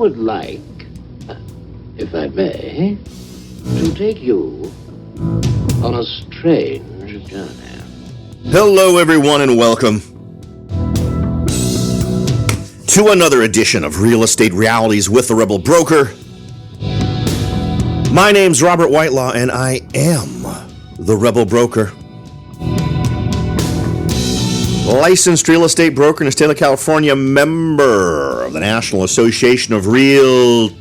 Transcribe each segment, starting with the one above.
would like, if I may, to take you on a strange journey. Hello, everyone, and welcome to another edition of Real Estate Realities with the Rebel Broker. My name's Robert Whitelaw, and I am the Rebel Broker. Licensed real estate broker in the state of California, member of the National Association of Realtors.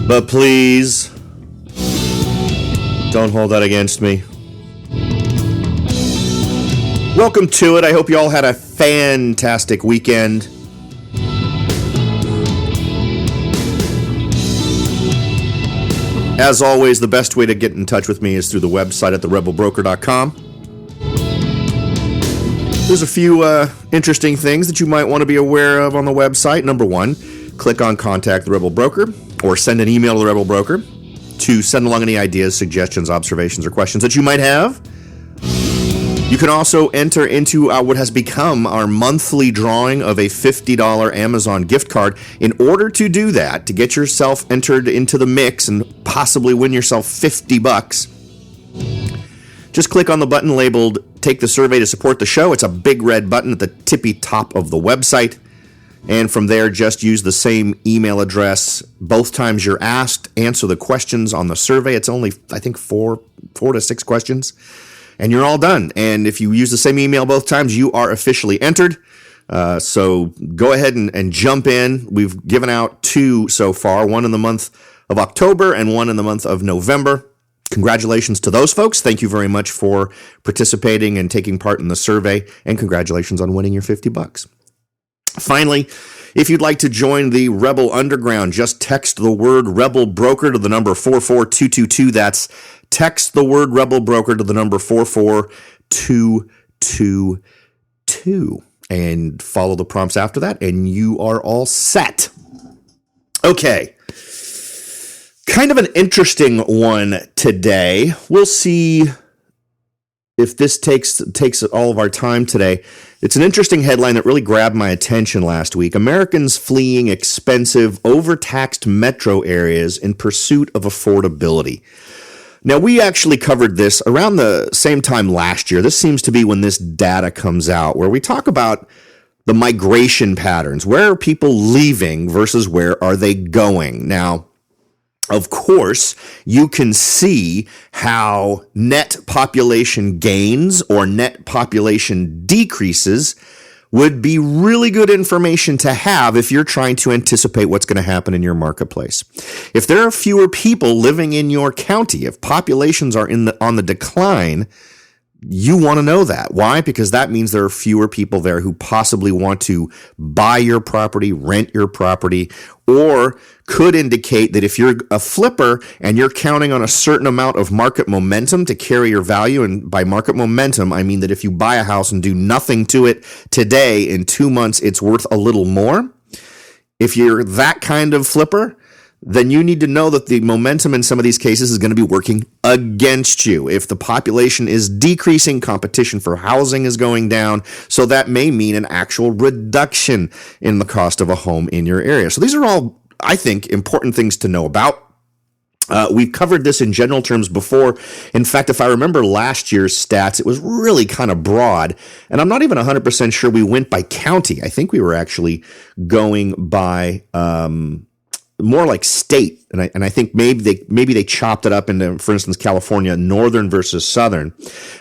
But please, don't hold that against me. Welcome to it. I hope you all had a fantastic weekend. As always, the best way to get in touch with me is through the website at therebelbroker.com. There's a few interesting things that you might want to be aware of on the website. Number one, click on Contact the Rebel Broker or send an email to the Rebel Broker to send along any ideas, suggestions, observations, or questions that you might have. You can also enter into what has become our monthly drawing of a $50 Amazon gift card. In order to do that, to get yourself entered into the mix and possibly win yourself $50, just click on the button labeled Take the Survey to Support the Show. It's a big red button at the tippy top of the website. And from there, just use the same email address. Both times you're asked, answer the questions on the survey. It's only, I think, four to six questions. And you're all done. And if you use the same email both times, you are officially entered. So go ahead and jump in. We've given out two so far, one in the month of October and one in the month of November. Congratulations to those folks. Thank you very much for participating and taking part in the survey. And congratulations on winning your $50. Finally, if you'd like to join the Rebel Underground, just text the word Rebel Broker to the number 44222. That's text the word Rebel Broker to the number 44222 and follow the prompts after that, and you are all set. Okay. Kind of an interesting one today. We'll see if this takes all of our time today. It's an interesting headline that really grabbed my attention last week. Americans fleeing expensive, overtaxed metro areas in pursuit of affordability. Now, we actually covered this around the same time last year. This seems to be when this data comes out, where we talk about the migration patterns. Where are people leaving versus where are they going? Now, of course, you can see how net population gains or net population decreases would be really good information to have if you're trying to anticipate what's going to happen in your marketplace. If there are fewer people living in your county, if populations are on the decline, you want to know that. Why? Because that means there are fewer people there who possibly want to buy your property, rent your property, or could indicate that if you're a flipper and you're counting on a certain amount of market momentum to carry your value, and by market momentum, I mean that if you buy a house and do nothing to it today, in 2 months, it's worth a little more. If you're that kind of flipper, then you need to know that the momentum in some of these cases is going to be working against you. If the population is decreasing, competition for housing is going down, so that may mean an actual reduction in the cost of a home in your area. So these are all, I think, important things to know about. We've covered this in general terms before. In fact, if I remember last year's stats, it was really kind of broad, and I'm not even 100% sure we went by county. I think we were actually going by more like state, and I think maybe they chopped it up into, for instance, California, northern versus southern.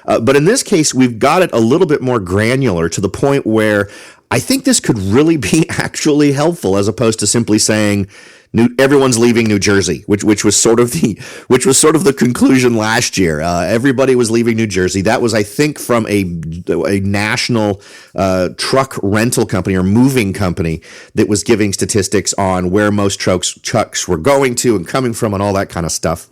But in this case, we've got it a little bit more granular to the point where I think this could really be actually helpful, as opposed to simply saying everyone's leaving New Jersey, which was sort of the conclusion last year. Everybody was leaving New Jersey. That was, I think, from a national truck rental company or moving company that was giving statistics on where most trucks were going to and coming from and all that kind of stuff.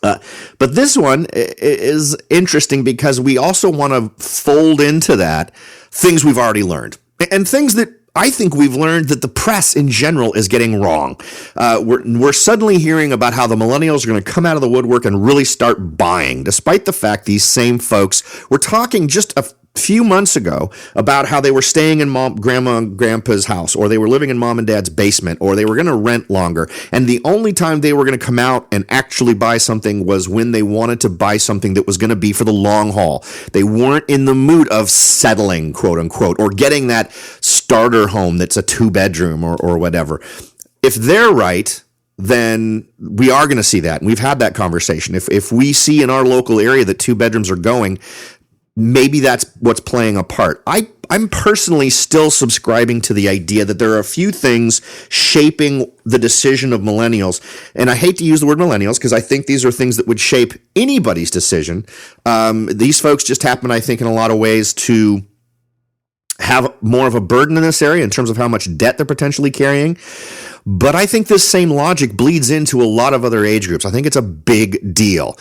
But this one is interesting because we also want to fold into that things we've already learned and things that I think we've learned that the press in general is getting wrong. We're suddenly hearing about how the millennials are going to come out of the woodwork and really start buying, despite the fact these same folks were talking just few months ago about how they were staying in grandma and grandpa's house, or they were living in mom and dad's basement, or they were going to rent longer. And the only time they were going to come out and actually buy something was when they wanted to buy something that was going to be for the long haul. They weren't in the mood of settling, quote unquote, or getting that starter home that's a 2-bedroom or whatever. If they're right, then we are going to see that. And we've had that conversation. If we see in our local area that 2 bedrooms are going, maybe that's what's playing a part. I'm personally still subscribing to the idea that there are a few things shaping the decision of millennials. And I hate to use the word millennials because I think these are things that would shape anybody's decision. These folks just happen, I think, in a lot of ways to have more of a burden in this area in terms of how much debt they're potentially carrying. But I think this same logic bleeds into a lot of other age groups. I think it's a big deal.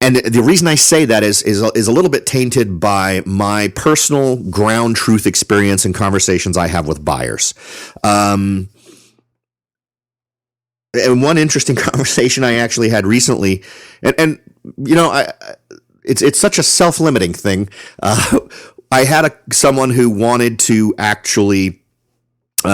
And the reason I say that is a little bit tainted by my personal ground truth experience and conversations I have with buyers. And one interesting conversation I actually had recently, and you know, it's such a self-limiting thing. I had someone who wanted to actually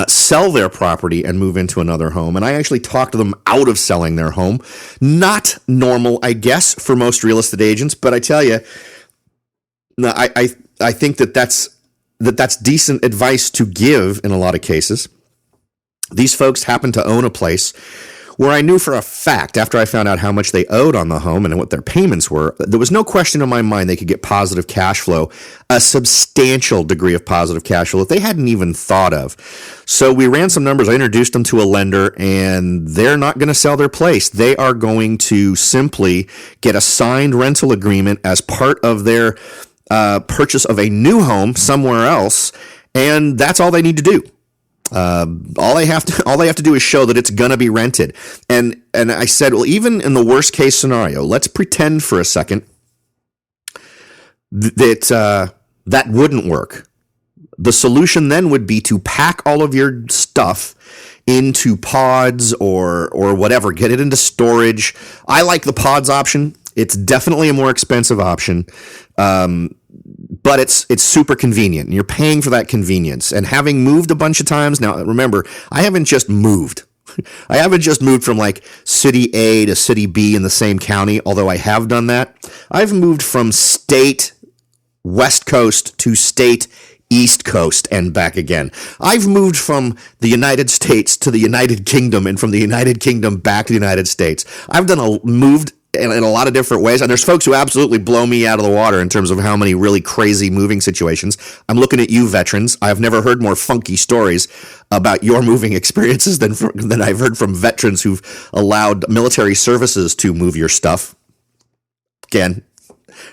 sell their property and move into another home. And I actually talked them out of selling their home. Not normal, I guess, for most real estate agents. But I tell you, I think that's decent advice to give in a lot of cases. These folks happen to own a place where I knew for a fact, after I found out how much they owed on the home and what their payments were, there was no question in my mind they could get positive cash flow, a substantial degree of positive cash flow that they hadn't even thought of. So we ran some numbers. I introduced them to a lender, and they're not going to sell their place. They are going to simply get a signed rental agreement as part of their purchase of a new home somewhere else, and that's all they need to do. All they have to do is show that it's gonna be rented. And I said, well, even in the worst case scenario, let's pretend for a second that that wouldn't work. The solution then would be to pack all of your stuff into pods or whatever, get it into storage. I like the pods option. It's definitely a more expensive option. But it's super convenient, and you're paying for that convenience. And having moved a bunch of times, now remember, I haven't just moved. I haven't just moved from like city A to city B in the same county, although I have done that. I've moved from state West Coast to state East Coast and back again. I've moved from the United States to the United Kingdom and from the United Kingdom back to the United States. I've moved in a lot of different ways. And there's folks who absolutely blow me out of the water in terms of how many really crazy moving situations. I'm looking at you, veterans. I've never heard more funky stories about your moving experiences than I've heard from veterans who've allowed military services to move your stuff. Again,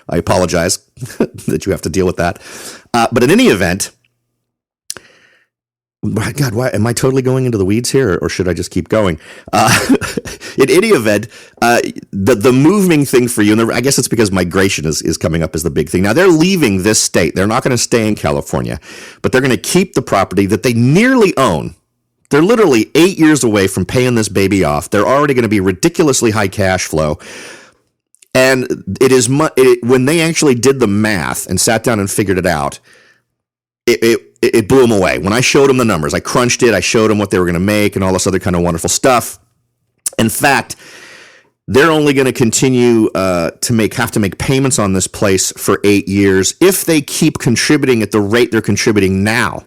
I apologize that you have to deal with that. But in any event, my God, why am I totally going into the weeds here, or should I just keep going? In any event, the moving thing for you, and I guess it's because migration is coming up as the big thing. Now, they're leaving this state. They're not going to stay in California, but they're going to keep the property that they nearly own. They're literally 8 years away from paying this baby off. They're already going to be ridiculously high cash flow. And when they actually did the math and sat down and figured it out, it blew them away. When I showed them the numbers, I crunched it, I showed them what they were going to make and all this other kind of wonderful stuff. In fact, they're only going to continue have to make payments on this place for 8 years if they keep contributing at the rate they're contributing now.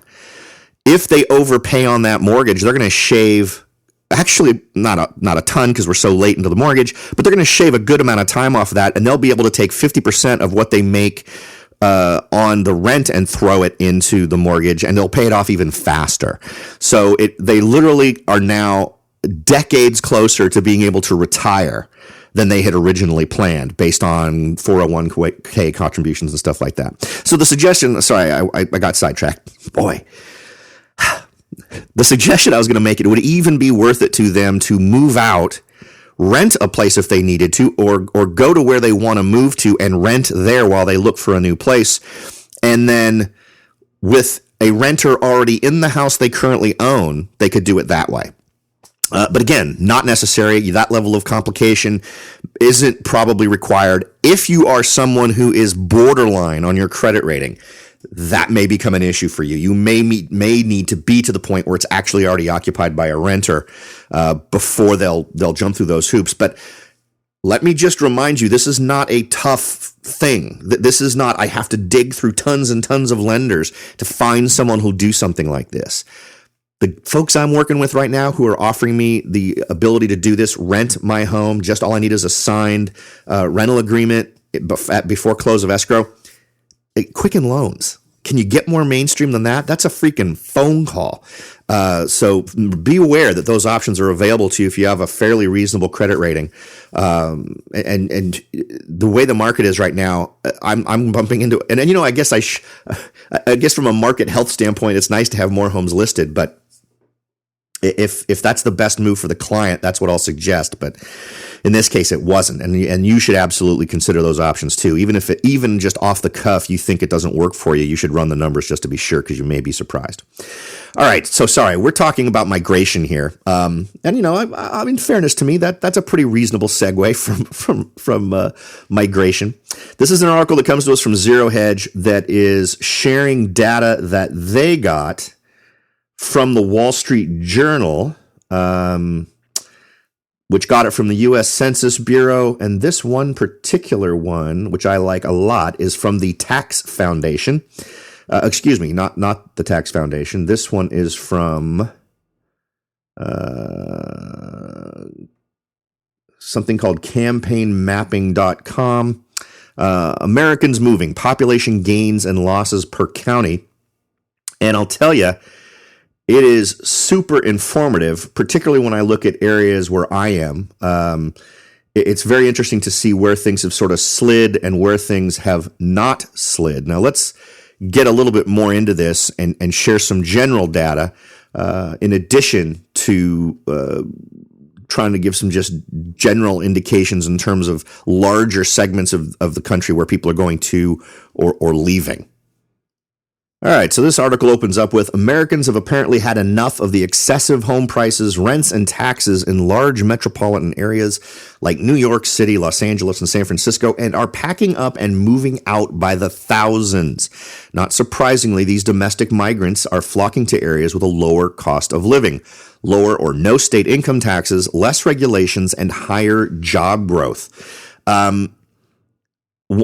If they overpay on that mortgage, they're going to shave, actually not a ton because we're so late into the mortgage, but they're going to shave a good amount of time off of that, and they'll be able to take 50% of what they make on the rent and throw it into the mortgage, and they'll pay it off even faster. So they literally are now decades closer to being able to retire than they had originally planned based on 401k contributions and stuff like that. So the suggestion, sorry, I got sidetracked. Boy. The suggestion I was going to make, it would even be worth it to them to move out, rent a place if they needed to, or go to where they want to move to and rent there while they look for a new place. And then with a renter already in the house they currently own, they could do it that way. But again, not necessary. That level of complication isn't probably required. If you are someone who is borderline on your credit rating, that may become an issue for you. You may need to be to the point where it's actually already occupied by a renter before they'll jump through those hoops. But let me just remind you, this is not a tough thing. This is not, I have to dig through tons and tons of lenders to find someone who'll do something like this. The folks I'm working with right now who are offering me the ability to do this, rent my home, just all I need is a signed rental agreement before close of escrow. Quicken Loans. Can you get more mainstream than that? That's a freaking phone call. So be aware that those options are available to you if you have a fairly reasonable credit rating. And the way the market is right now, I'm bumping into, and you know, I guess I guess from a market health standpoint, it's nice to have more homes listed, but if that's the best move for the client, that's what I'll suggest. But in this case, it wasn't, and you should absolutely consider those options too. Even just off the cuff, you think it doesn't work for you, you should run the numbers just to be sure, because you may be surprised. All right, so sorry, we're talking about migration here, and you know, I mean, fairness to me, that's a pretty reasonable segue from migration. This is an article that comes to us from Zero Hedge that is sharing data that they got from the Wall Street Journal, which got it from the U.S. Census Bureau. And this one particular one, which I like a lot, is from the Tax Foundation. Excuse me, not the Tax Foundation. This one is from something called campaignmapping.com. Americans Moving, Population Gains and Losses per County. And I'll tell you, it is super informative, particularly when I look at areas where I am. It's very interesting to see where things have sort of slid and where things have not slid. Now, let's get a little bit more into this and share some general data in addition to trying to give some just general indications in terms of larger segments of the country where people are going to or leaving. All right, so this article opens up with, Americans have apparently had enough of the excessive home prices, rents, and taxes in large metropolitan areas like New York City, Los Angeles, and San Francisco, and are packing up and moving out by the thousands. Not surprisingly, these domestic migrants are flocking to areas with a lower cost of living, lower or no state income taxes, less regulations, and higher job growth.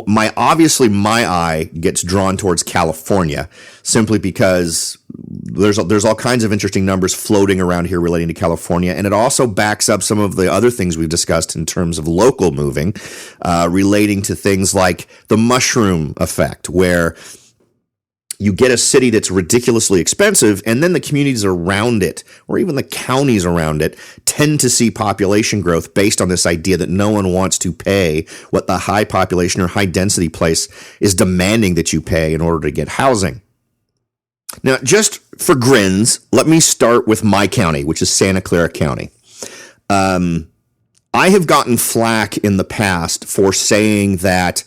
My eye gets drawn towards California simply because there's all kinds of interesting numbers floating around here relating to California, and it also backs up some of the other things we've discussed in terms of local moving, relating to things like the mushroom effect, where you get a city that's ridiculously expensive, and then the communities around it, or even the counties around it, tend to see population growth based on this idea that no one wants to pay what the high population or high density place is demanding that you pay in order to get housing. Now, just for grins, let me start with my county, which is Santa Clara County. I have gotten flack in the past for saying that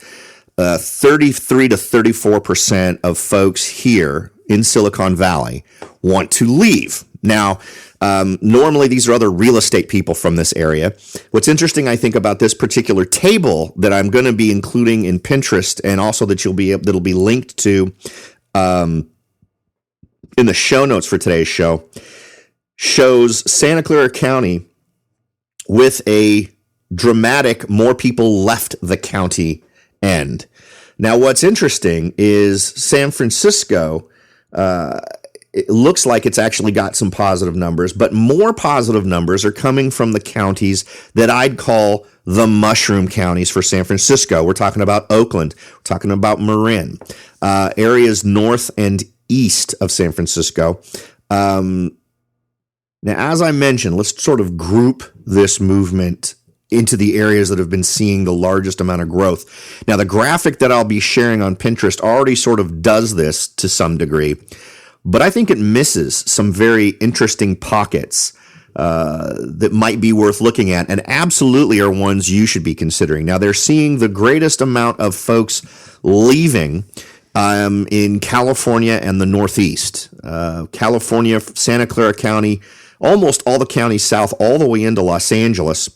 33 to 34% of folks here in Silicon Valley want to leave. Now, normally these are other real estate people from this area. What's interesting, I think, about this particular table that I'm going to be including in Pinterest, and also that'll be linked to in the show notes for today's show, shows Santa Clara County with a dramatic more people left the county end. Now, what's interesting is San Francisco, it looks like it's actually got some positive numbers, but more positive numbers are coming from the counties that I'd call the mushroom counties for San Francisco. We're talking about Oakland. We're talking about Marin, areas north and east of San Francisco. Now, as I mentioned, let's sort of group this movement into the areas that have been seeing the largest amount of growth. Now, the graphic that I'll be sharing on Pinterest already sort of does this to some degree, but I think it misses some very interesting pockets that might be worth looking at, and absolutely are ones you should be considering. Now, they're seeing the greatest amount of folks leaving in California and the Northeast. California, Santa Clara County, almost all the counties south, all the way into Los Angeles.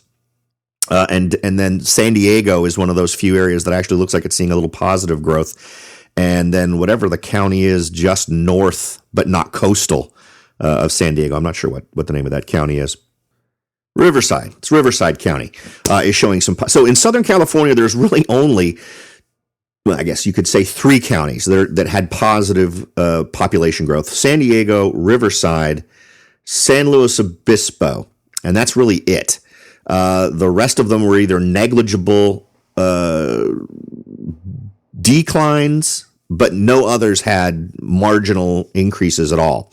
And then San Diego is one of those few areas that actually looks like it's seeing a little positive growth. And then whatever the county is just north, but not coastal of San Diego. I'm not sure what the name of that county is. Riverside. It's Riverside County is showing some. So in Southern California, there's really only, well, I guess you could say 3 counties that had positive population growth: San Diego, Riverside, San Luis Obispo, and that's really it. The rest of them were either negligible declines, but no others had marginal increases at all.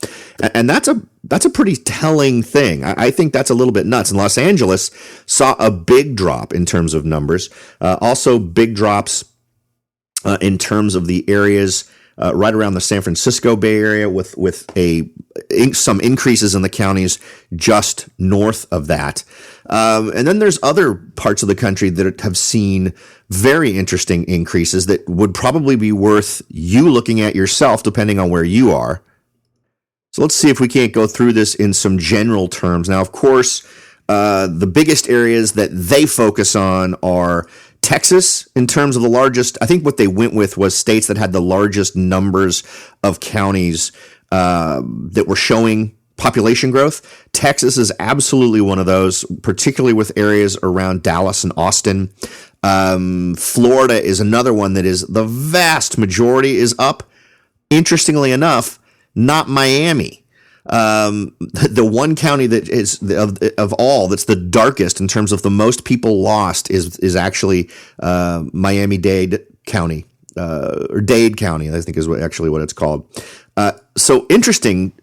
And that's a pretty telling thing. I think that's a little bit nuts. And Los Angeles saw a big drop in terms of numbers, also big drops in terms of the areas right around the San Francisco Bay Area, with some increases in the counties just north of that. And then there's other parts of the country that have seen very interesting increases that would probably be worth you looking at yourself, depending on where you are. So let's see if we can't go through this in some general terms. Now, of course, the biggest areas that they focus on are Texas, in terms of the largest. I think what they went with was states that had the largest numbers of counties that were showing population growth. Texas is absolutely one of those, particularly with areas around Dallas and Austin. Florida is another one that is the vast majority is up. Interestingly enough, not Miami. The one county that is of all that's the darkest in terms of the most people lost is actually Miami-Dade County, or Dade County, I think is what it's called. So interesting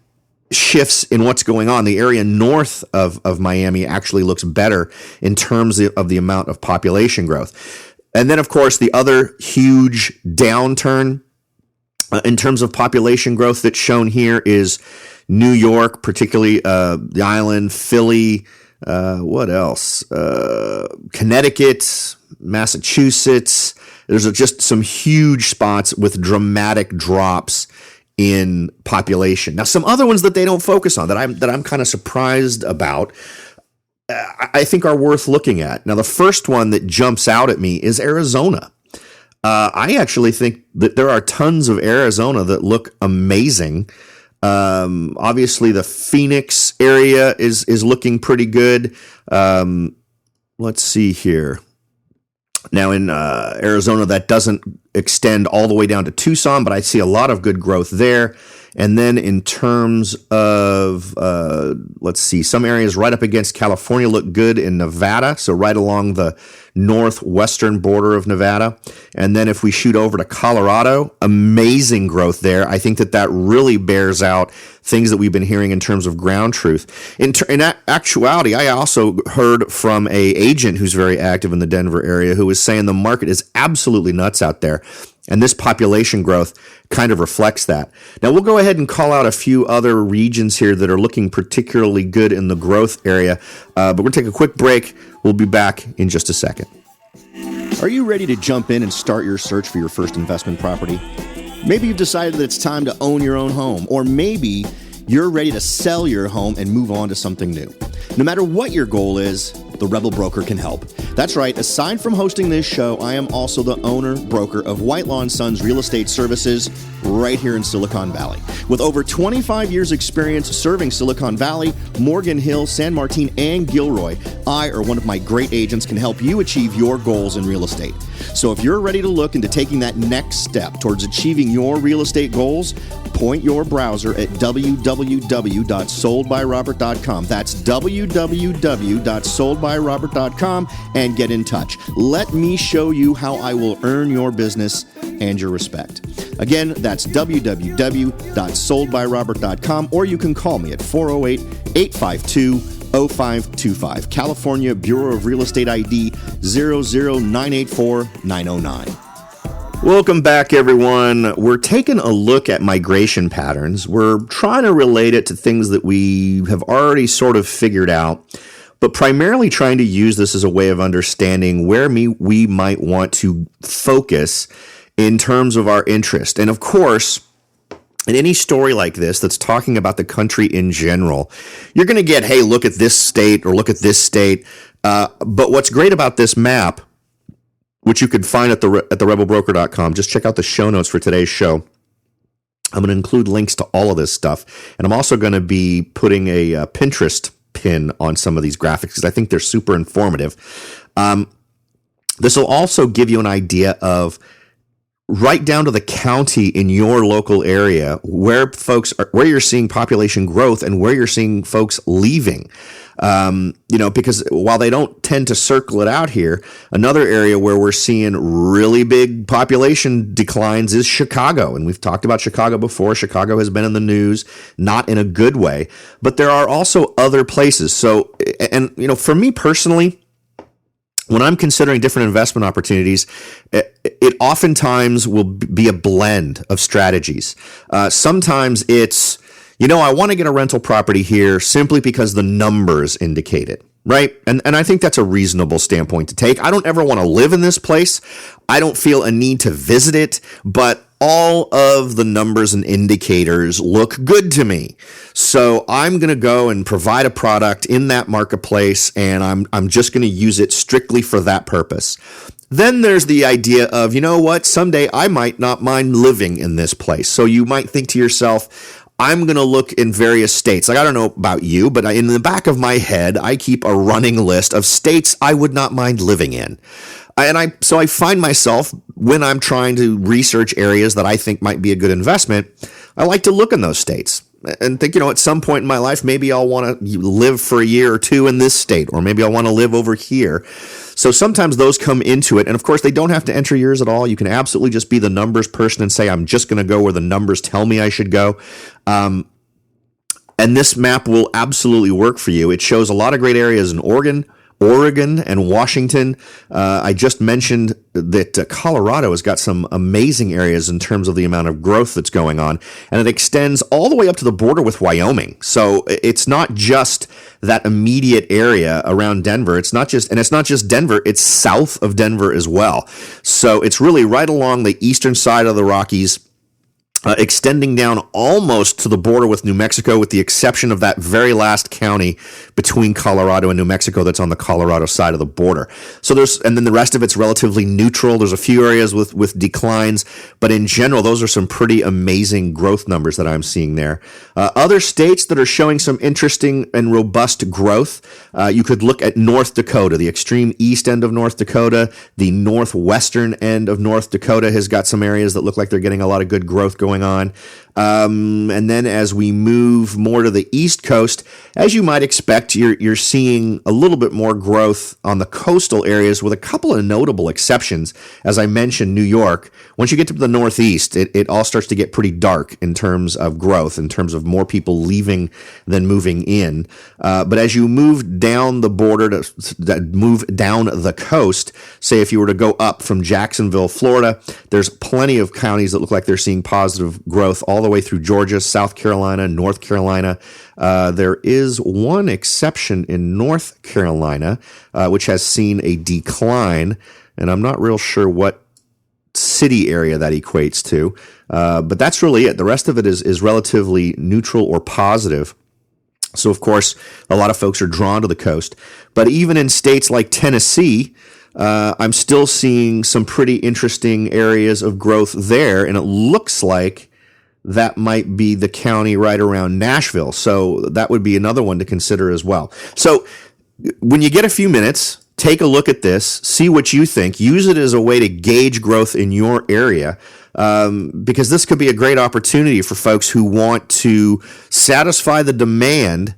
shifts in what's going on. The area north of Miami actually looks better in terms of the amount of population growth. And then, of course, the other huge downturn in terms of population growth that's shown here is New York, particularly the island, Philly, what else? Connecticut, Massachusetts. There's just some huge spots with dramatic drops in population. Now, some other ones that they don't focus on that I'm kind of surprised about, I think are worth looking at. Now, the first one that jumps out at me is Arizona. I actually think that there are tons of Arizona that look amazing. Obviously, the Phoenix area is looking pretty good. Let's see here. Now, in Arizona, that doesn't extend all the way down to Tucson, but I see a lot of good growth there. And then in terms of, let's see, some areas right up against California look good in Nevada, so right along the northwestern border of Nevada. And then if we shoot over to Colorado, amazing growth there. I think that really bears out things that we've been hearing in terms of ground truth. In actuality, I also heard from an agent who's very active in the Denver area who was saying the market is absolutely nuts out there. And this population growth kind of reflects that. Now, we'll go ahead and call out a few other regions here that are looking particularly good in the growth area. But we're going to take a quick break. We'll be back in just a second. Are you ready to jump in and start your search for your first investment property? Maybe you've decided that it's time to own your own home, or maybe you're ready to sell your home and move on to something new. No matter what your goal is, the Rebel Broker can help. That's right, aside from hosting this show, I am also the owner-broker of Whitelaw & Sons Real Estate Services right here in Silicon Valley. With over 25 years experience serving Silicon Valley, Morgan Hill, San Martin, and Gilroy, I or one of my great agents can help you achieve your goals in real estate. So if you're ready to look into taking that next step towards achieving your real estate goals, point your browser at www.soldbyrobert.com. That's www.soldbyrobert.com and get in touch. Let me show you how I will earn your business and your respect. Again, that's www.soldbyrobert.com, or you can call me at 408-852-0525. California Bureau of Real Estate ID 00984-909. Welcome back, everyone. We're taking a look at migration patterns. We're trying to relate it to things that we have already sort of figured out, but primarily trying to use this as a way of understanding where we might want to focus in terms of our interest. And of course, in any story like this that's talking about the country in general, you're going to get, hey, look at this state or look at this state. But what's great about this map, which you can find at the rebelbroker.com, just check out the show notes for today's show. I'm going to include links to all of this stuff. And I'm also going to be putting a Pinterest pin on some of these graphics because I think they're super informative. This will also give you an idea of right down to the county in your local area where where you're seeing population growth and where you're seeing folks leaving. Because while they don't tend to circle it out here, another area where we're seeing really big population declines is Chicago. And we've talked about Chicago before. Chicago has been in the news, not in a good way, but there are also other places. So, for me personally, when I'm considering different investment opportunities, it oftentimes will be a blend of strategies. Sometimes it's, I want to get a rental property here simply because the numbers indicate it, right? And I think that's a reasonable standpoint to take. I don't ever want to live in this place. I don't feel a need to visit it, but all of the numbers and indicators look good to me. So I'm going to go and provide a product in that marketplace, and I'm just going to use it strictly for that purpose. Then there's the idea of, someday I might not mind living in this place. So you might think to yourself, I'm going to look in various states. Like, I don't know about you, but in the back of my head, I keep a running list of states I would not mind living in. So I find myself, when I'm trying to research areas that I think might be a good investment, I like to look in those states and think, at some point in my life, maybe I'll want to live for a year or two in this state, or maybe I want to live over here. So sometimes those come into it. And of course, they don't have to enter yours at all. You can absolutely just be the numbers person and say, I'm just going to go where the numbers tell me I should go. And this map will absolutely work for you. It shows a lot of great areas in Oregon and Washington. I just mentioned that Colorado has got some amazing areas in terms of the amount of growth that's going on, and it extends all the way up to the border with Wyoming. So it's not just that immediate area around Denver. It's not just Denver, it's south of Denver as well. So it's really right along the eastern side of the Rockies, extending down almost to the border with New Mexico, with the exception of that very last county between Colorado and New Mexico that's on the Colorado side of the border. So and then the rest of it's relatively neutral. There's a few areas with declines, but in general, those are some pretty amazing growth numbers that I'm seeing there. Other states that are showing some interesting and robust growth, you could look at North Dakota, the extreme east end of North Dakota. The northwestern end of North Dakota has got some areas that look like they're getting a lot of good growth going on. And then as we move more to the East Coast, as you might expect, you're seeing a little bit more growth on the coastal areas, with a couple of notable exceptions. As I mentioned, New York. Once you get to the Northeast, it all starts to get pretty dark in terms of growth, in terms of more people leaving than moving in. But as you move down the border, move down the coast, say if you were to go up from Jacksonville, Florida, there's plenty of counties that look like they're seeing positive growth all the way through Georgia, South Carolina, North Carolina. There is one exception in North Carolina, which has seen a decline, and I'm not real sure what city area that equates to, but that's really it. The rest of it is relatively neutral or positive. So, of course, a lot of folks are drawn to the coast. But even in states like Tennessee, I'm still seeing some pretty interesting areas of growth there, and it looks like that might be the county right around Nashville. So that would be another one to consider as well. So when you get a few minutes, take a look at this, see what you think, use it as a way to gauge growth in your area, because this could be a great opportunity for folks who want to satisfy the demand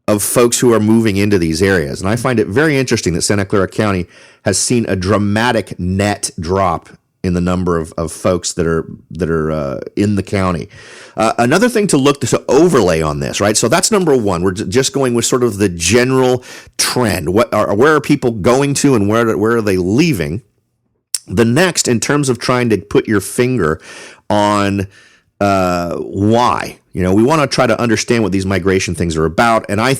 of folks who are moving into these areas. And I find it very interesting that Santa Clara County has seen a dramatic net drop in the number of folks that are in the county. Another thing to overlay on this, right? So that's number one. We're just going with sort of the general trend. Where are people going to, and where are they leaving? The next, in terms of trying to put your finger on why, we want to try to understand what these migration things are about. And I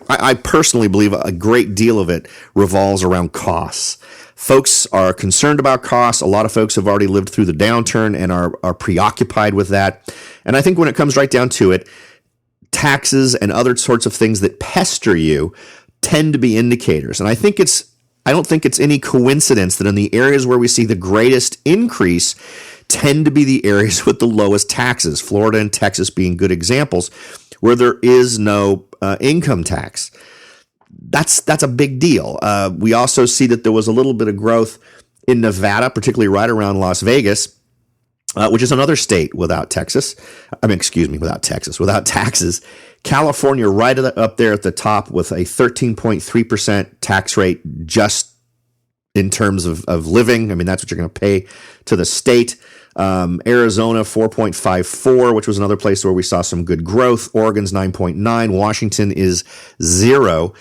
I personally believe a great deal of it revolves around costs. Folks are concerned about costs. A lot of folks have already lived through the downturn and are preoccupied with that. And I think when it comes right down to it, taxes and other sorts of things that pester you tend to be indicators. And I don't think it's any coincidence that in the areas where we see the greatest increase tend to be the areas with the lowest taxes, Florida and Texas being good examples, where there is no income tax. That's a big deal. We also see that there was a little bit of growth in Nevada, particularly right around Las Vegas, which is another state without taxes. California right up there at the top with a 13.3% tax rate just in terms of living. I mean, that's what you're going to pay to the state. Arizona 4.54, which was another place where we saw some good growth. Oregon's 9.9. Washington is 0.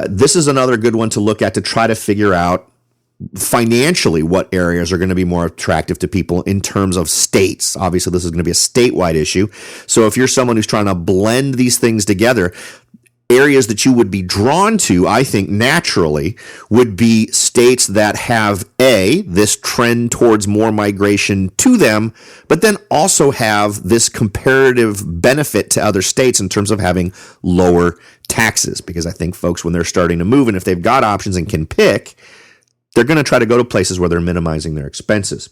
This is another good one to look at to try to figure out financially what areas are going to be more attractive to people in terms of states. Obviously, this is going to be a statewide issue. So if you're someone who's trying to blend these things together, areas that you would be drawn to, I think naturally, would be states that have this trend towards more migration to them, but then also have this comparative benefit to other states in terms of having lower taxes. Because I think folks, when they're starting to move, and if they've got options and can pick, they're going to try to go to places where they're minimizing their expenses.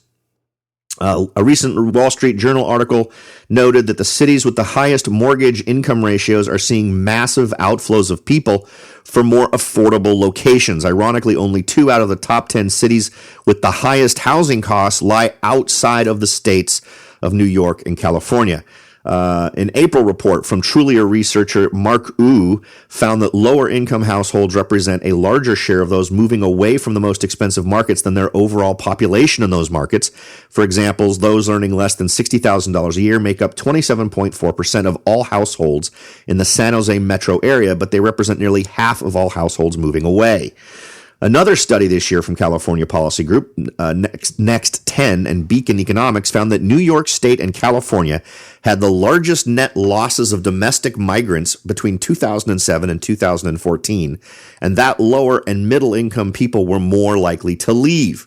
A recent Wall Street Journal article noted that the cities with the highest mortgage income ratios are seeing massive outflows of people for more affordable locations. Ironically, only 2 out of the top 10 cities with the highest housing costs lie outside of the states of New York and California. An April report from Trulia researcher Mark Wu found that lower income households represent a larger share of those moving away from the most expensive markets than their overall population in those markets. For example, those earning less than $60,000 a year make up 27.4% of all households in the San Jose metro area, but they represent nearly half of all households moving away. Another study this year from California Policy Group, Next 10 and Beacon Economics, found that New York State and California had the largest net losses of domestic migrants between 2007 and 2014, and that lower and middle income people were more likely to leave.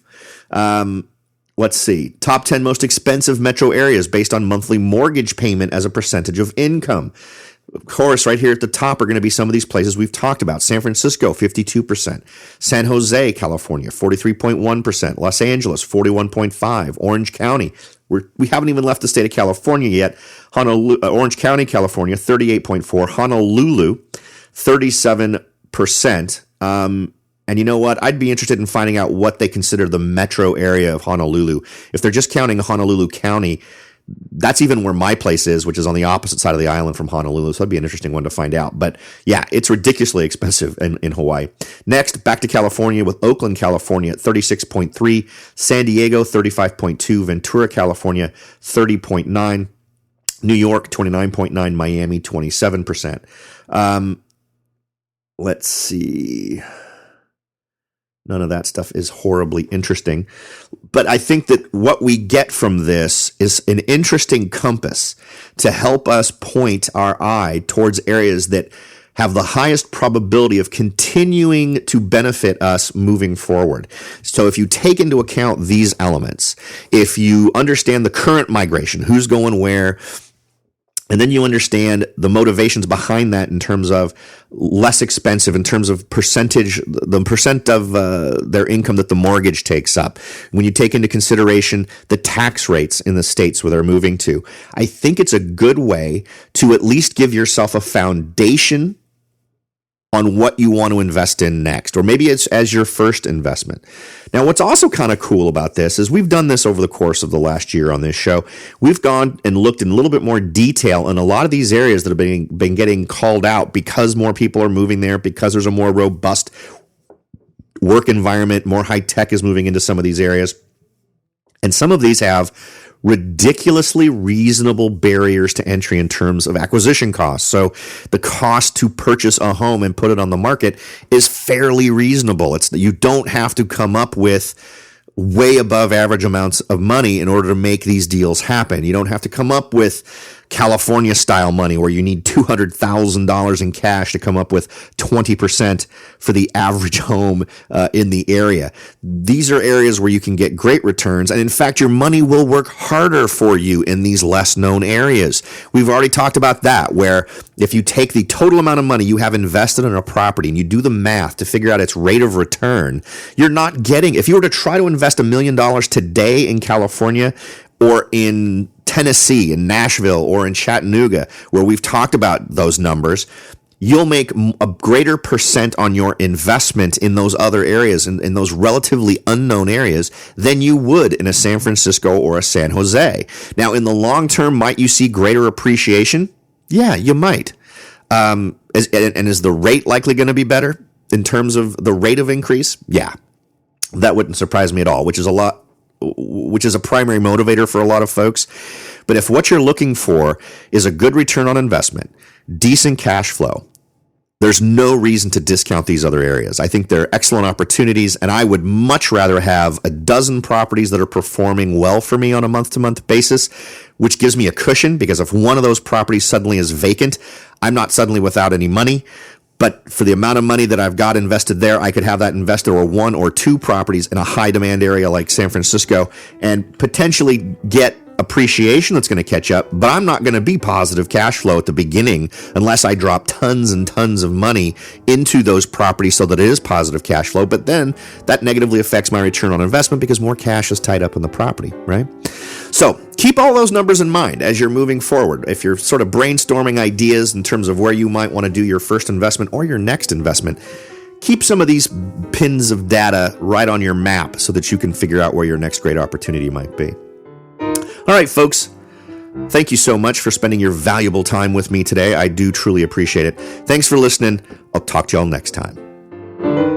Let's see. Top 10 most expensive metro areas based on monthly mortgage payment as a percentage of income. Of course, right here at the top are going to be some of these places we've talked about. San Francisco, 52%. San Jose, California, 43.1%. Los Angeles, 41.5%. Orange County, we haven't even left the state of California yet. Orange County, California, 38.4%. Honolulu, 37%. And you know what? I'd be interested in finding out what they consider the metro area of Honolulu. If they're just counting Honolulu County, that's even where my place is, which is on the opposite side of the island from Honolulu. So that'd be an interesting one to find out. But yeah, it's ridiculously expensive in Hawaii. Next, back to California with Oakland, California at 36.3, San Diego 35.2, Ventura, California 30.9, New York 29.9, Miami 27%. Let's see. None of that stuff is horribly interesting. But I think that what we get from this is an interesting compass to help us point our eye towards areas that have the highest probability of continuing to benefit us moving forward. So if you take into account these elements, if you understand the current migration, who's going where, and then you understand the motivations behind that in terms of less expensive, in terms of percentage, the percent of their income that the mortgage takes up. When you take into consideration the tax rates in the states where they're moving to, I think it's a good way to at least give yourself a foundation on what you want to invest in next, or maybe it's as your first investment. Now, what's also kind of cool about this is we've done this over the course of the last year on this show. We've gone and looked in a little bit more detail in a lot of these areas that have been getting called out because more people are moving there, because there's a more robust work environment, more high tech is moving into some of these areas. And some of these have ridiculously reasonable barriers to entry in terms of acquisition costs. So the cost to purchase a home and put it on the market is fairly reasonable. It's you don't have to come up with way above average amounts of money in order to make these deals happen. You don't have to come up with California style money where you need $200,000 in cash to come up with 20% for the average home in the area. These are areas where you can get great returns. And in fact, your money will work harder for you in these less known areas. We've already talked about that, where if you take the total amount of money you have invested in a property and you do the math to figure out its rate of return, you're not getting, if you were to try to invest $1 million today in California or in Tennessee, in Nashville, or in Chattanooga, where we've talked about those numbers, you'll make a greater percent on your investment in those other areas, in those relatively unknown areas, than you would in a San Francisco or a San Jose. Now, in the long term, might you see greater appreciation? Yeah, you might. And is the rate likely going to be better in terms of the rate of increase? Yeah, that wouldn't surprise me at all, which is a primary motivator for a lot of folks. But if what you're looking for is a good return on investment, decent cash flow, there's no reason to discount these other areas. I think they're excellent opportunities, and I would much rather have a dozen properties that are performing well for me on a month-to-month basis, which gives me a cushion, because if one of those properties suddenly is vacant, I'm not suddenly without any money. But for the amount of money that I've got invested there, I could have that invested or one or two properties in a high demand area like San Francisco and potentially get appreciation that's going to catch up, but I'm not going to be positive cash flow at the beginning unless I drop tons and tons of money into those properties so that it is positive cash flow. But then that negatively affects my return on investment because more cash is tied up in the property, right? So keep all those numbers in mind as you're moving forward. If you're sort of brainstorming ideas in terms of where you might want to do your first investment or your next investment, keep some of these pins of data right on your map so that you can figure out where your next great opportunity might be. All right, folks, thank you so much for spending your valuable time with me today. I do truly appreciate it. Thanks for listening. I'll talk to y'all next time.